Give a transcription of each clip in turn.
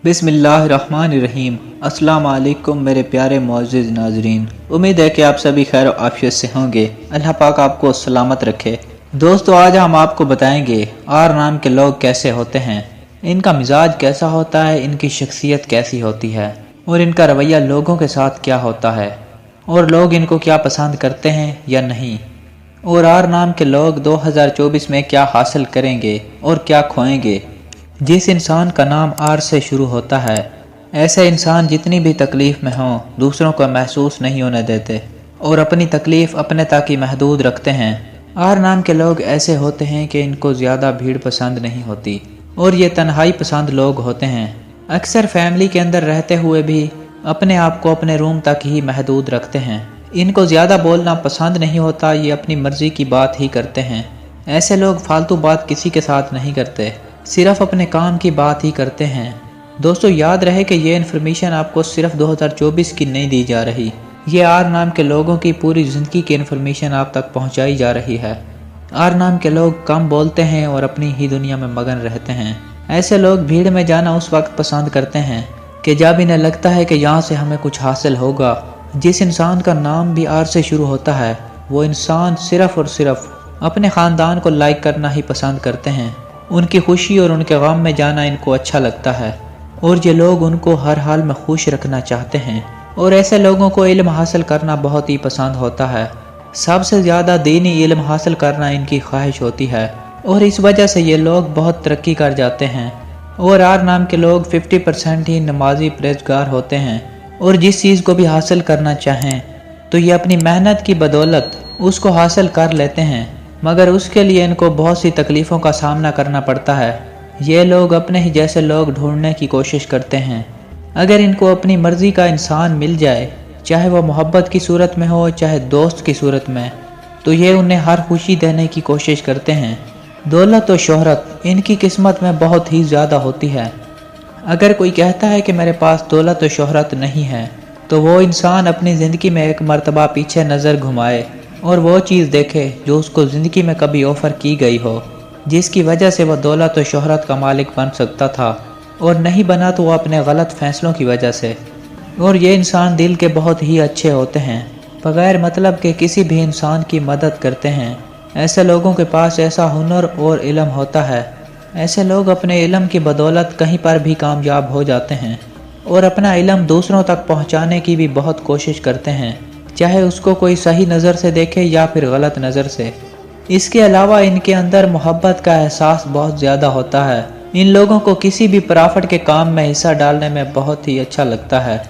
बिस्मिल्लाहिर्रहमानिर्रहीम। अस्सलाम वालेकुम मेरे प्यारे मुअज़्ज़िज़ नाज़रीन, उम्मीद है कि आप सभी खैर और आफियत से होंगे। अल्लाह पाक आपको सलामत रखे। दोस्तों, आज हम आपको बताएंगे आर नाम के लोग कैसे होते हैं, इनका मिजाज कैसा होता है, इनकी शख्सियत कैसी होती है और इनका रवैया लोगों के साथ क्या होता है और लोग इनको क्या पसंद करते हैं या नहीं, और आर नाम के लोग 2024 में क्या हासिल करेंगे और क्या खोएंगे। जिस इंसान का नाम आर से शुरू होता है, ऐसे इंसान जितनी भी तकलीफ़ में हों दूसरों को महसूस नहीं होने देते और अपनी तकलीफ़ अपने तक ही महदूद रखते हैं। आर नाम के लोग ऐसे होते हैं कि इनको ज़्यादा भीड़ पसंद नहीं होती और ये तन्हाई पसंद लोग होते हैं। अक्सर फैमिली के अंदर रहते हुए भी अपने आप को अपने रूम तक ही महदूद रखते हैं। इनको ज़्यादा बोलना पसंद नहीं होता, ये अपनी मर्ज़ी की बात ही करते हैं। ऐसे लोग फालतू बात किसी के साथ नहीं करते, सिर्फ अपने काम की बात ही करते हैं। दोस्तों, याद रहे कि ये इन्फॉर्मेशन आपको सिर्फ 2024 की नहीं दी जा रही, ये आर नाम के लोगों की पूरी ज़िंदगी की इन्फॉर्मेशन आप तक पहुंचाई जा रही है। आर नाम के लोग कम बोलते हैं और अपनी ही दुनिया में मगन रहते हैं। ऐसे लोग भीड़ में जाना उस वक्त पसंद करते हैं कि जब इन्हें लगता है कि यहाँ से हमें कुछ हासिल होगा। जिस इंसान का नाम भी आर से शुरू होता है, वो इंसान सिर्फ और सिर्फ अपने ख़ानदान को लाइक करना ही पसंद करते हैं। उनकी खुशी और उनके गम में जाना इनको अच्छा लगता है और ये लोग उनको हर हाल में खुश रखना चाहते हैं। और ऐसे लोगों को इल्म हासिल करना बहुत ही पसंद होता है। सबसे ज़्यादा दीनी इल्म हासिल करना इनकी ख्वाहिश होती है और इस वजह से ये लोग बहुत तरक्की कर जाते हैं। और आर नाम के लोग 50% ही नमाजी परहेज़गार होते हैं और जिस चीज़ को भी हासिल करना चाहें तो ये अपनी मेहनत की बदौलत उसको हासिल कर लेते हैं, मगर उसके लिए इनको बहुत सी तकलीफ़ों का सामना करना पड़ता है। ये लोग अपने ही जैसे लोग ढूंढने की कोशिश करते हैं। अगर इनको अपनी मर्ज़ी का इंसान मिल जाए, चाहे वो मोहब्बत की सूरत में हो चाहे दोस्त की सूरत में, तो ये उन्हें हर खुशी देने की कोशिश करते हैं। दौलत और शोहरत इनकी किस्मत में बहुत ही ज़्यादा होती है। अगर कोई कहता है कि मेरे पास दौलत और शोहरत नहीं है, तो वो इंसान अपनी ज़िंदगी में एक मर्तबा पीछे नज़र घुमाए और वो चीज़ देखे जो उसको ज़िंदगी में कभी ऑफ़र की गई हो, जिसकी वजह से वह दौलत और शोहरत का मालिक बन सकता था, और नहीं बना तो वो अपने गलत फ़ैसलों की वजह से। और ये इंसान दिल के बहुत ही अच्छे होते हैं, बग़ैर मतलब के किसी भी इंसान की मदद करते हैं। ऐसे लोगों के पास ऐसा हुनर और इल्म होता है। ऐसे लोग अपने इल्म की बदौलत कहीं पर भी कामयाब हो जाते हैं और अपना इल्म दूसरों तक पहुँचाने की भी बहुत कोशिश करते हैं, चाहे उसको कोई सही नज़र से देखे या फिर गलत नज़र से। इसके अलावा इनके अंदर मोहब्बत का एहसास बहुत ज़्यादा होता है। इन लोगों को किसी भी प्रॉफिट के काम में हिस्सा डालने में बहुत ही अच्छा लगता है।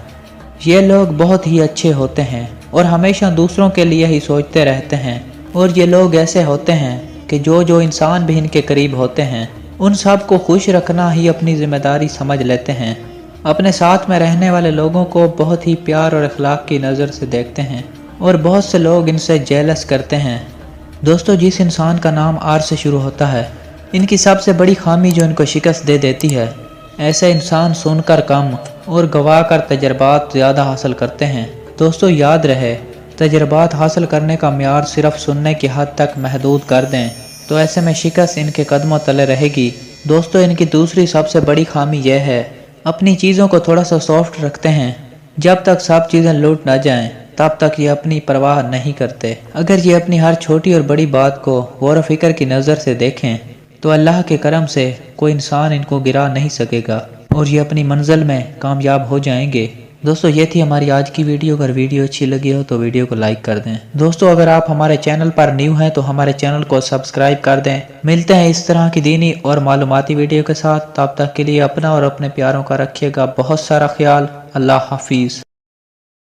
ये लोग बहुत ही अच्छे होते हैं और हमेशा दूसरों के लिए ही सोचते रहते हैं। और ये लोग ऐसे होते हैं कि जो इंसान भी इनके करीब होते हैं, उन सब को खुश रखना ही अपनी ज़िम्मेदारी समझ लेते हैं। अपने साथ में रहने वाले लोगों को बहुत ही प्यार और अखलाक की नज़र से देखते हैं और बहुत से लोग इनसे जेलस करते हैं। दोस्तों, जिस इंसान का नाम आर से शुरू होता है, इनकी सबसे बड़ी खामी जो इनको शिकस्त दे देती है, ऐसे इंसान सुनकर कम और गवाह कर तजर्बात ज़्यादा हासिल करते हैं। दोस्तों, याद रहे, तजर्बात हासिल करने का म्यार सिर्फ सुनने की हद तक महदूद कर दें तो ऐसे में शिकस्त इनके कदमों तले रहेगी। दोस्तों, इनकी दूसरी सबसे बड़ी खामी यह है, अपनी चीज़ों को थोड़ा सा सॉफ्ट रखते हैं। जब तक सब चीज़ें लूट ना जाएं, तब तक ये अपनी परवाह नहीं करते। अगर ये अपनी हर छोटी और बड़ी बात को गौर व फिक्र की नज़र से देखें तो अल्लाह के करम से कोई इंसान इनको गिरा नहीं सकेगा और ये अपनी मंजिल में कामयाब हो जाएंगे। दोस्तों, ये थी हमारी आज की वीडियो। अगर वीडियो अच्छी लगी हो तो वीडियो को लाइक कर दें। दोस्तों, अगर आप हमारे चैनल पर न्यू हैं तो हमारे चैनल को सब्सक्राइब कर दें। मिलते हैं इस तरह की दीनी और मालूमाती वीडियो के साथ। तब तक के लिए अपना और अपने प्यारों का रखिएगा बहुत सारा ख्याल। अल्लाह हाफिज़।